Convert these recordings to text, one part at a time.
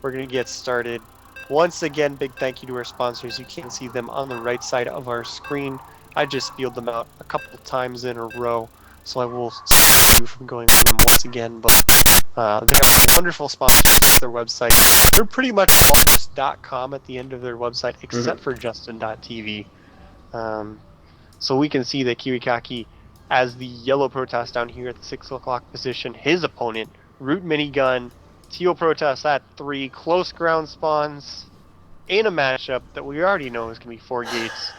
we're going to get started. Once again, big thank you to our sponsors. You can see them on the right side of our screen. I just spelled them out a couple times in a row, so I will stop you from going through them once again. But they have wonderful sponsors on their website. They're pretty much all just .com at the end of their website, except for Justin.tv. So we can see that KiWiKaKi, as the yellow Protoss down here at the 6 o'clock position, his opponent, Root.Minigun, teal Protoss at 3, close ground spawns, in a matchup that we already know is going to be 4 gates.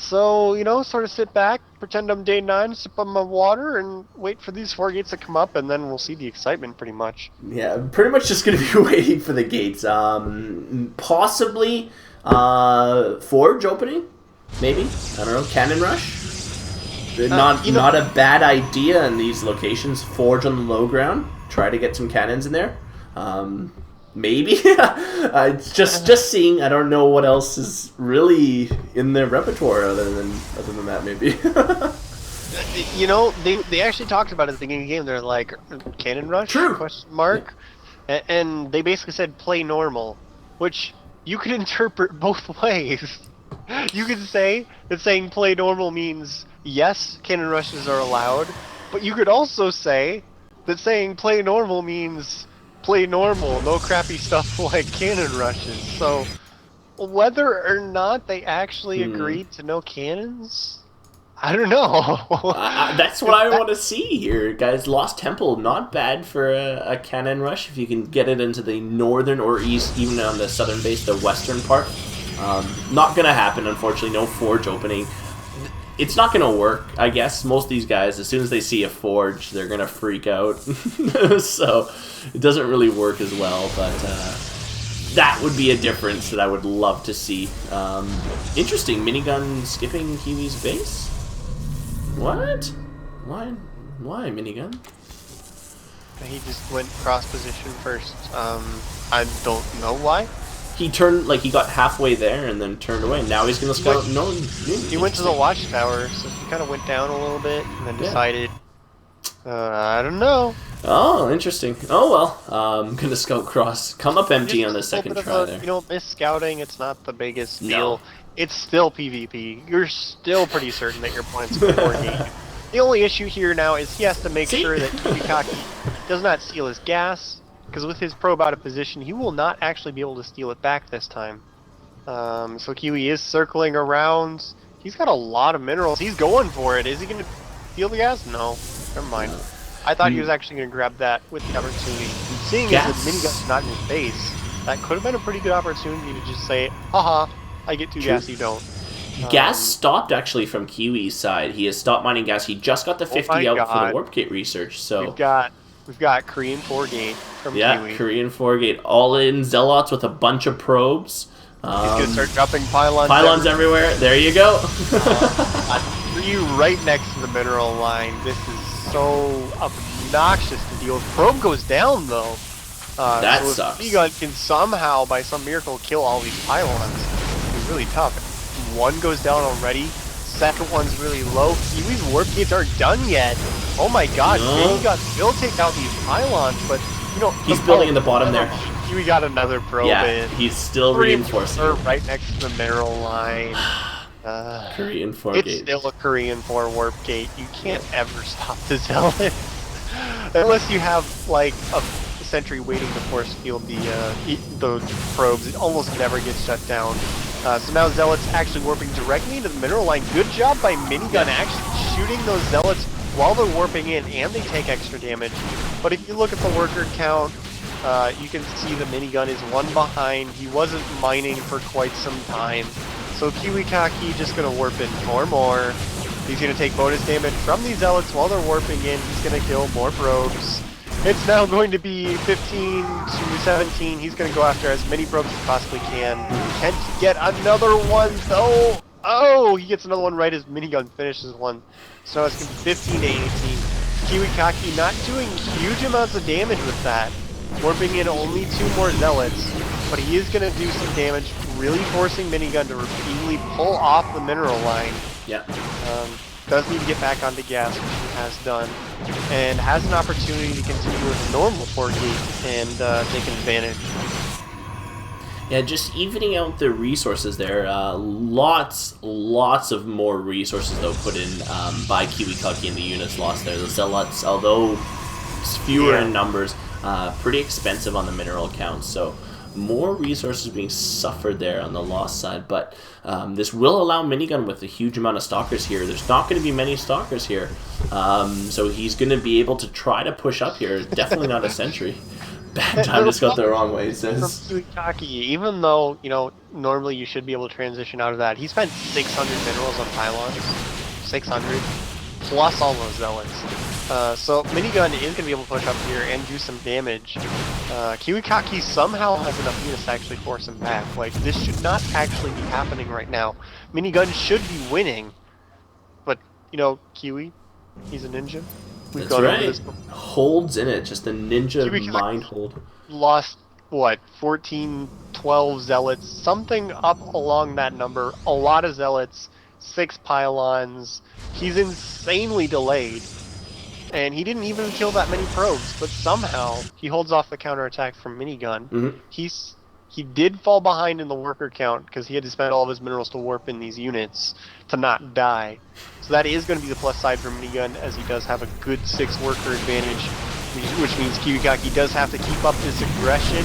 So, you know, sort of sit back, pretend I'm day 9, sip on my water, and wait for these 4 gates to come up, and then we'll see the excitement pretty much. Yeah, pretty much just going to be waiting for the gates. Possibly Forge opening, maybe. I don't know, Cannon Rush. Not a bad idea in these locations. Forge on the low ground. Try to get some cannons in there. Maybe. It's just seeing. I don't know what else is really in their repertoire other than that. Maybe. You know, they actually talked about it at the beginning of the game. They're like, Cannon Rush? True. Question mark. Yeah. And they basically said play normal, which you could interpret both ways. You could say that saying play normal means yes, cannon rushes are allowed, but you could also say that saying play normal means play normal, no crappy stuff like cannon rushes. So whether or not they actually agreed to no cannons, I don't know. That's what I want to see here, guys. Lost Temple, not bad for a cannon rush if you can get it into the northern or east, even on the southern base, the western part. Not gonna happen, unfortunately. No Forge opening. It's not gonna work, I guess. Most of these guys, as soon as they see a Forge, they're gonna freak out. So it doesn't really work as well. But that would be a difference that I would love to see. Interesting. Minigun skipping Kiwi's base. What? Why Minigun? He just went cross position first. I don't know why. He turned, like, he got halfway there and then turned away. Now he's going to scout. He went to the watchtower, so he kind of went down a little bit and then decided, I don't know. Oh, interesting. Oh, well, I'm going to scout cross. Come up empty on the second try there. You know, miss-scouting, it's not the biggest deal. It's still PvP. You're still pretty certain that your opponent's going to wargame you. The only issue here now is he has to make sure that KiWiKaKi does not steal his gas. Because with his probe out of position, he will not actually be able to steal it back this time. So Kiwi is circling around. He's got a lot of minerals. He's going for it. Is he going to steal the gas? No. Never mind. I thought he was actually going to grab that with the opportunity. Seeing as the minigun's not in his face, that could have been a pretty good opportunity to just say, haha, I get 2 gas, you don't. Gas stopped actually from Kiwi's side. He has stopped mining gas. He just got the 50 out for the warp gate research. So We've got Korean 4-gate from Kiwi. Yeah, Korean 4-gate. All-in Zealots with a bunch of probes. He's going to start dropping pylons. Pylons everywhere. There you go. 3 right next to the mineral line. This is so obnoxious to deal with. Probe goes down, though. That so sucks. If Minigun can somehow, by some miracle, kill all these pylons, it's really tough. 1 goes down already. Second one's really low. Kiwi's warp gates aren't done yet. Oh my god, Minigun will take out these pylons, but you know he's building in the bottom there. Kiwi got another probe in. He's still reinforcing. Right next to the mineral line. Korean 4-gate. It's still a Korean 4 warp gate. You can't ever stop the Zealot. Unless you have like a sentry waiting to force field the probes. It almost never gets shut down. So now Zealots actually warping directly into the mineral line. Good job by Minigun actually shooting those Zealots while they're warping in, and they take extra damage. But if you look at the worker count, you can see the Minigun is 1 behind. He wasn't mining for quite some time. So KiWiKaKi just going to warp in 4 more. He's going to take bonus damage from these Zealots while they're warping in. He's going to kill more probes. It's now going to be 15 to 17. He's going to go after as many probes as he possibly can. Can't get another one, though. Oh, he gets another one right as Minigun finishes one. So it's going to be 15 to 18. KiWiKaKi not doing huge amounts of damage with that. Warping in only 2 more Zealots. But he is going to do some damage, really forcing Minigun to repeatedly pull off the mineral line. Yeah. does need to get back onto gas, which he has done, and has an opportunity to continue with a normal 4-gate and take advantage. Yeah, just evening out the resources there. Lots of more resources, though, put in by KiWiKaKi and the units lost there. The Zealots, although fewer in numbers, pretty expensive on the mineral count, so more resources being suffered there on the lost side. But this will allow Minigun with a huge amount of stalkers here. There's not going to be many stalkers here, so he's going to be able to try to push up here. Definitely not a sentry. Bad time just got the wrong way, it says. KiWiKaKi, even though, you know, normally you should be able to transition out of that, he spent 600 minerals on pylons. 600. Plus all those zealots. So Minigun is going to be able to push up here and do some damage. KiWiKaKi somehow has enough units to actually force him back. Like, this should not actually be happening right now. Minigun should be winning. But, you know, Kiwi, he's a ninja. We've That's right. Holds in it, just a ninja mind hold. Lost, what, 14, 12 zealots, something up along that number. A lot of zealots, 6 pylons. He's insanely delayed. And he didn't even kill that many probes, but somehow he holds off the counterattack from Minigun. He did fall behind in the worker count because he had to spend all of his minerals to warp in these units to not die. So that is going to be the plus side for Minigun, as he does have a good 6 worker advantage, which means KiWiKaKi does have to keep up this aggression.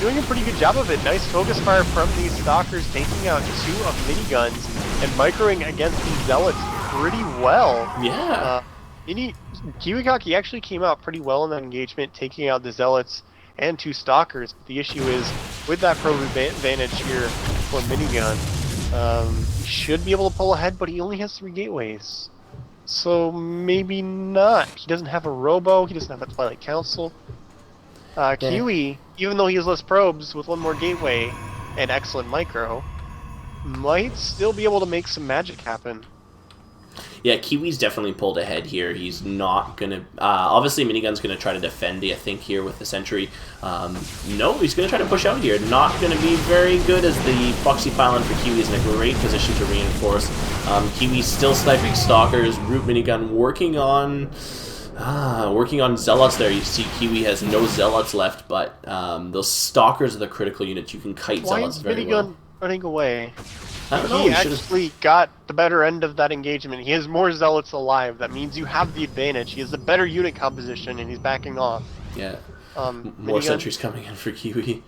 Doing a pretty good job of it. Nice focus fire from these stalkers, taking out 2 of Miniguns and microing against these zealots pretty well. Yeah. KiWiKaKi actually came out pretty well in that engagement, taking out the zealots and 2 stalkers. But the issue is, with that probe advantage here for Minigun, he should be able to pull ahead, but he only has 3 gateways. So maybe not. He doesn't have a Robo, he doesn't have a Twilight Council. Kiwi, even though he has less probes, with 1 more gateway and excellent micro, might still be able to make some magic happen. Yeah, Kiwi's definitely pulled ahead here. He's not going to... obviously, Minigun's going to try to defend, I think, here with the sentry. No, he's going to try to push out here. Not going to be very good, as the Foxy Pylon for Kiwi is in a great position to reinforce. Kiwi's still sniping stalkers. Root.Minigun working on zealots there. You see Kiwi has no zealots left, but those stalkers are the critical units. You can kite zealots very well. Why is Minigun running away? I don't know, he actually got the better end of that engagement. He has more zealots alive. That means you have the advantage. He has a better unit composition, and he's backing off. Yeah. More sentries coming in for Kiwi.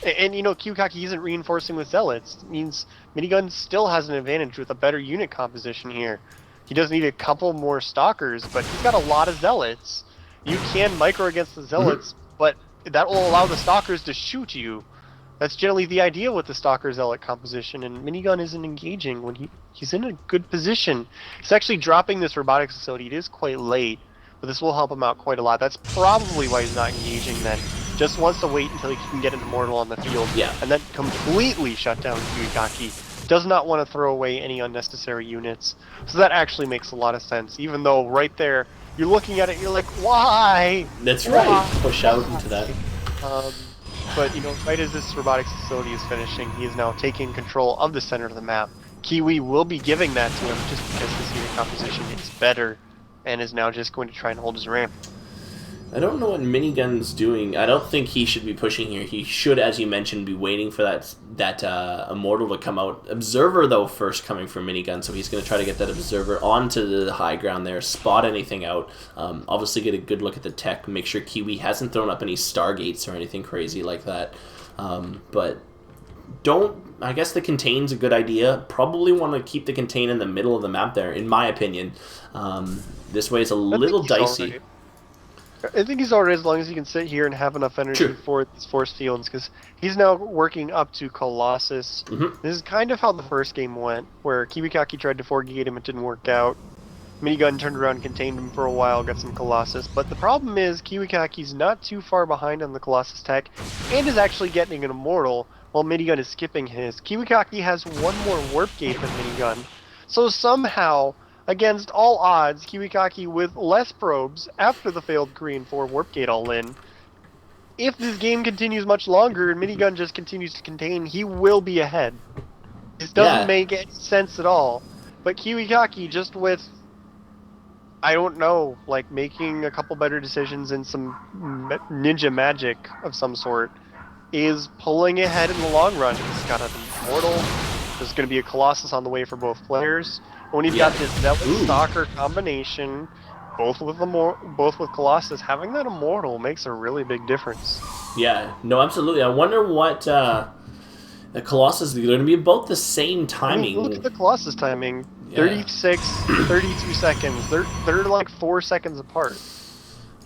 And you know, KiWiKaKi isn't reinforcing with zealots. It means Minigun still has an advantage with a better unit composition here. He does need a couple more stalkers, but he's got a lot of zealots. You can micro against the zealots, but that will allow the stalkers to shoot you. That's generally the idea with the Stalker Zealot composition, and Minigun isn't engaging when he's in a good position. He's actually dropping this robotics facility. It is quite late, but this will help him out quite a lot. That's probably why he's not engaging then. Just wants to wait until he can get an Immortal on the field, and then completely shut down KiWiKaKi. Does not want to throw away any unnecessary units. So that actually makes a lot of sense, even though right there, you're looking at it, you're like, why? That's right, push out into that. But, you know, right as this robotics facility is finishing, he is now taking control of the center of the map. Kiwi will be giving that to him just because his unit composition is better, and is now just going to try and hold his ramp. I don't know what Minigun's doing. I don't think he should be pushing here. He should, as you mentioned, be waiting for that Immortal to come out. Observer, though, first coming from Minigun, so he's going to try to get that Observer onto the high ground there, spot anything out, obviously get a good look at the tech, make sure Kiwi hasn't thrown up any Stargates or anything crazy like that. But I guess the contain's a good idea. Probably want to keep the contain in the middle of the map there, in my opinion. This way is a little dicey. I think he's alright as long as he can sit here and have enough energy for these force fields, because he's now working up to Colossus. This is kind of how the first game went, where KiWiKaKi tried to 4-gate him, it didn't work out. Minigun turned around, contained him for a while, got some Colossus. But the problem is, KiWiKaKi's not too far behind on the Colossus tech, and is actually getting an Immortal, while Minigun is skipping his. KiWiKaKi has 1 more Warp Gate than Minigun. So somehow, against all odds, KiWiKaKi with less probes after the failed Korean 4 Warp Gate all in. If this game continues much longer and Minigun just continues to contain, he will be ahead. This doesn't make any sense at all. But KiWiKaKi, just with, I don't know, like making a couple better decisions and some ninja magic of some sort, is pulling ahead in the long run. He's got an Immortal. There's going to be a Colossus on the way for both players. And when you've got this Zealot Stalker combination, both with Colossus, having that Immortal makes a really big difference. Yeah, no, absolutely. I wonder what the Colossus is going to be about the same timing. I mean, look at the Colossus timing. 36, 32 seconds. They're like 4 seconds apart.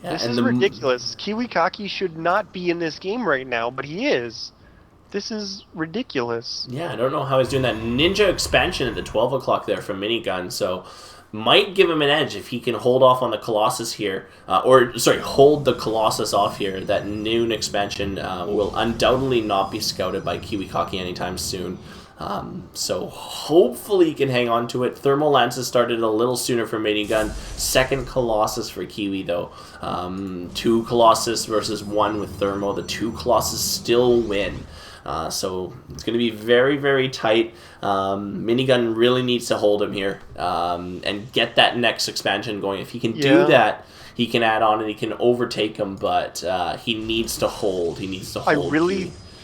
Yeah, this is ridiculous. KiWiKaKi should not be in this game right now, but he is. This is ridiculous. Yeah, I don't know how he's doing that. Ninja expansion at the 12 o'clock there from Minigun, so might give him an edge if he can hold off on the Colossus here. Hold the Colossus off here. That noon expansion will undoubtedly not be scouted by KiWiKaKi anytime soon. So hopefully he can hang on to it. Thermal Lances started a little sooner for Minigun. Second Colossus for Kiwi though. 2 Colossus versus 1 with Thermo. The 2 Colossus still win. So it's going to be very, very tight. Minigun really needs to hold him here and get that next expansion going. If he can do that, he can add on and he can overtake him, but he needs to hold. He needs to hold.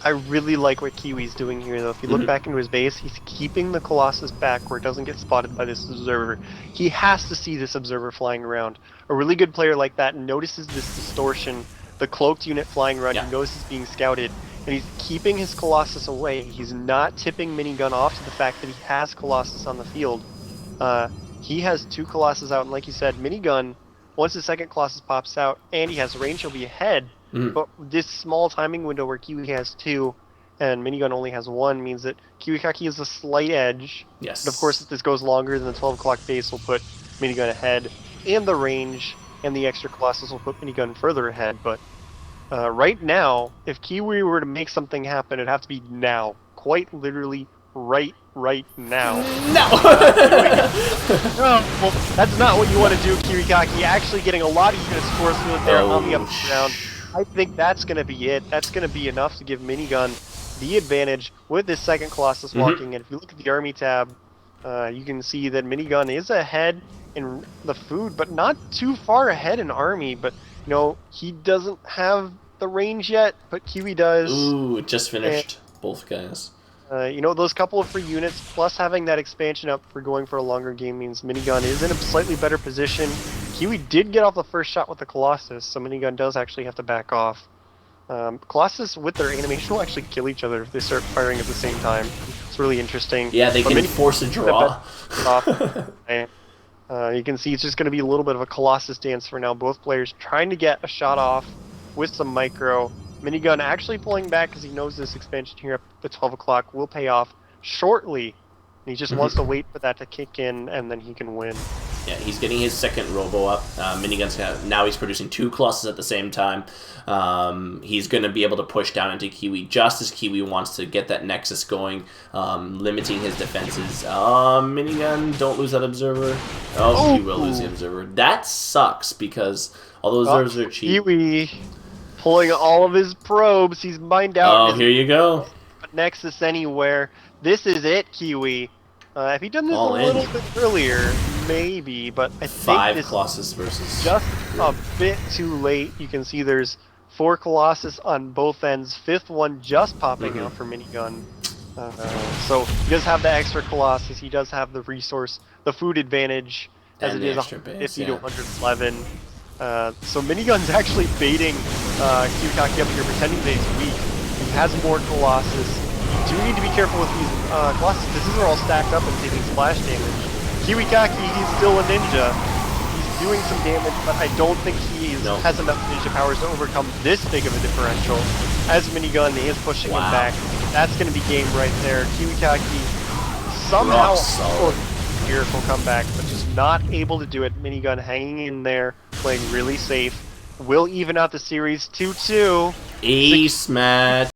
I really like what Kiwi's doing here, though. If you look back into his base, he's keeping the Colossus back where it doesn't get spotted by this Observer. He has to see this Observer flying around. A really good player like that notices this distortion, the cloaked unit flying around, he knows he's being scouted, and he's keeping his Colossus away. He's not tipping Minigun off to the fact that he has Colossus on the field. He has 2 Colossus out, and like you said, Minigun, once the second Colossus pops out and he has range, he'll be ahead. But this small timing window where Kiwi has 2 and Minigun only has 1 means that KiWiKaKi has a slight edge. Yes. But of course, if this goes longer, then the 12 o'clock base will put Minigun ahead, and the range and the extra Colossus will put Minigun further ahead. But right now, if Kiwi were to make something happen, it'd have to be now. Quite literally right now. No! Well, that's not what you want to do, KiWiKaKi. Actually getting a lot of units force field there on the up and down. I think that's going to be it. That's going to be enough to give Minigun the advantage with this second Colossus walking. And if you look at the army tab, you can see that Minigun is ahead in the food, but not too far ahead in army. But, you know, he doesn't have the range yet, but Kiwi does. Ooh, just finished. Both guys. You know, those couple of free units, plus having that expansion up for going for a longer game means Minigun is in a slightly better position. Kiwi did get off the first shot with the Colossus, so Minigun does actually have to back off. Colossus, with their animation, will actually kill each other if they start firing at the same time. It's really interesting. Yeah, they can force a draw. You can see it's just going to be a little bit of a Colossus dance for now. Both players trying to get a shot off with some micro. Minigun actually pulling back because he knows this expansion here at the 12 o'clock will pay off shortly. And he just wants to wait for that to kick in, and then he can win. Yeah, he's getting his second Robo up. Minigun's now he's producing 2 Colossus at the same time. He's going to be able to push down into Kiwi just as Kiwi wants to get that Nexus going, limiting his defenses. Minigun, don't lose that Observer. Oh, he will lose the Observer. That sucks because all those Observers are cheap. Kiwi pulling all of his probes. He's mined out. Oh, here you go. Nexus anywhere. This is it, Kiwi. If he'd done this a little bit earlier, maybe, but I think 5 Colossus versus just a bit too late. You can see there's 4 Colossus on both ends, 5th one just popping out for Minigun. So he does have the extra Colossus. He does have the resource, the food advantage, as it is 150 to 111. So Minigun's actually baiting KiWiKaKi up here, pretending that he's weak. He has more Colossus. You do need to be careful with these Colossus. These are all stacked up and taking splash damage. KiWiKaKi, he's still a ninja. He's doing some damage, but I don't think he has enough ninja powers to overcome this big of a differential. As Minigun is pushing him back, that's going to be game right there. KiWiKaKi somehow miracle comeback, but just not able to do it. Minigun hanging in there, playing really safe. Will even out the series 2-2. Ace match.